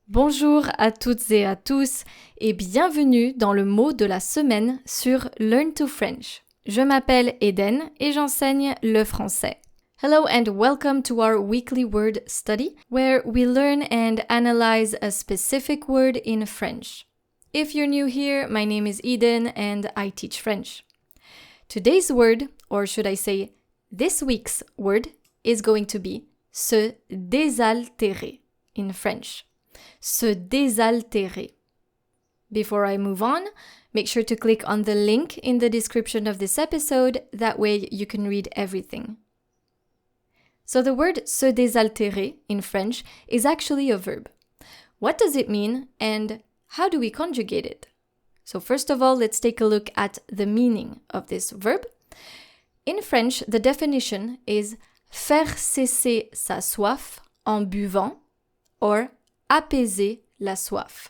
Bonjour à toutes et à tous et bienvenue dans le mot de la semaine sur Learn to French. Je m'appelle Eden et j'enseigne le français. Hello and welcome to our weekly word study where we learn and analyze a specific word in French. If you're new here, my name is Eden and I teach French. Today's word, or should I say this week's word, is going to be se désaltérer in French. Se désaltérer. Before I move on, make sure to click on the link in the description of this episode, that way you can read everything. So the word se désaltérer in French is actually a verb. What does it mean and how do we conjugate it? So first of all, let's take a look at the meaning of this verb. In French, the definition is faire cesser sa soif en buvant or apaiser la soif.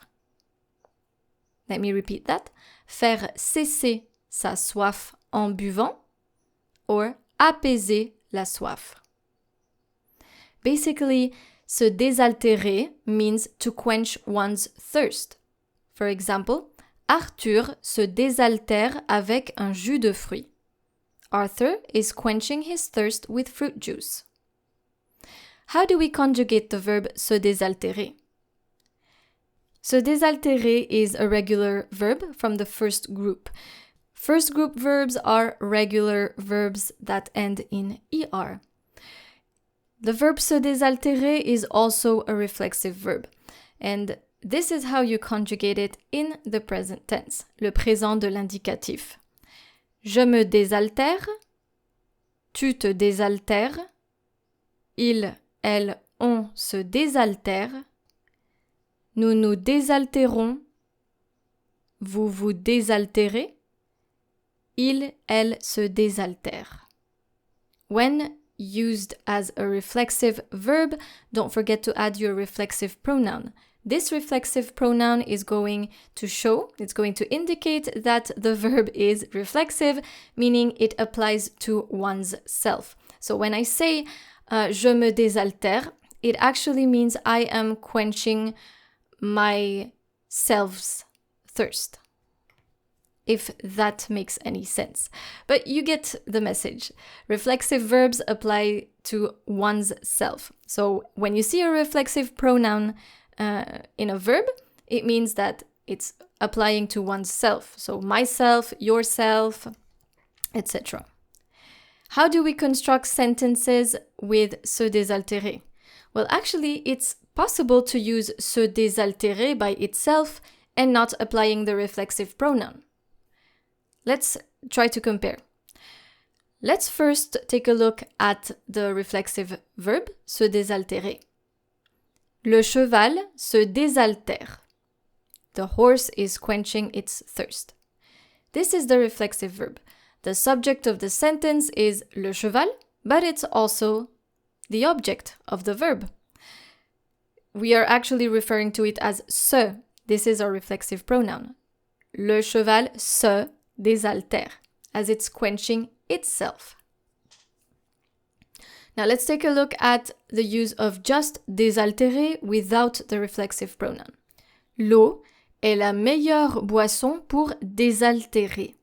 Let me repeat that. Faire cesser sa soif en buvant or apaiser la soif. Basically, se désaltérer means to quench one's thirst. For example, Arthur se désaltère avec un jus de fruits. Arthur is quenching his thirst with fruit juice. How do we conjugate the verb se désaltérer? Se désaltérer is a regular verb from the first group. First group verbs are regular verbs that end in er. The verb se désaltérer is also a reflexive verb. And this is how you conjugate it in the present tense, le présent de l'indicatif. Je me désaltère, tu te désaltères, il, elle, on se désaltère, nous nous désaltérons, vous vous désaltérez, il, elle se désaltère. When used as a reflexive verb, don't forget to add your reflexive pronoun. This reflexive pronoun is going to indicate that the verb is reflexive, meaning it applies to one's self. So when I say je me désaltère, it actually means I am quenching my self's thirst, if that makes any sense. But you get the message. Reflexive verbs apply to one's self. So when you see a reflexive pronoun in a verb, it means that it's applying to one's self. So myself, yourself, etc. How do we construct sentences with se désaltérer? Well, actually, it's possible to use se désaltérer by itself and not applying the reflexive pronoun. Let's try to compare. Let's first take a look at the reflexive verb se désaltérer. Le cheval se désaltère. The horse is quenching its thirst. This is the reflexive verb. The subject of the sentence is le cheval, but it's also the object of the verb. We are actually referring to it as se. This is our reflexive pronoun. Le cheval se désaltère, as it's quenching itself. Now let's take a look at the use of just désaltérer without the reflexive pronoun. L'eau est la meilleure boisson pour désaltérer.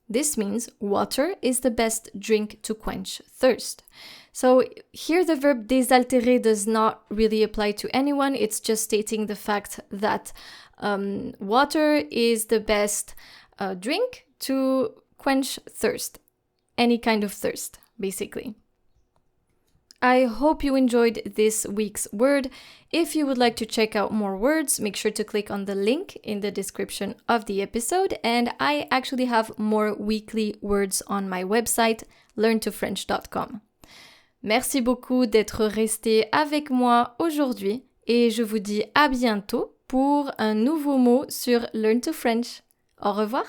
This means water is the best drink to quench thirst. So here the verb désaltérer does not really apply to anyone. It's just stating the fact that water is the best drink to quench thirst. Any kind of thirst, basically. I hope you enjoyed this week's word. If you would like to check out more words, make sure to click on the link in the description of the episode. And I actually have more weekly words on my website, learntofrench.com. Merci beaucoup d'être resté avec moi aujourd'hui et je vous dis à bientôt pour un nouveau mot sur Learn to French. Au revoir!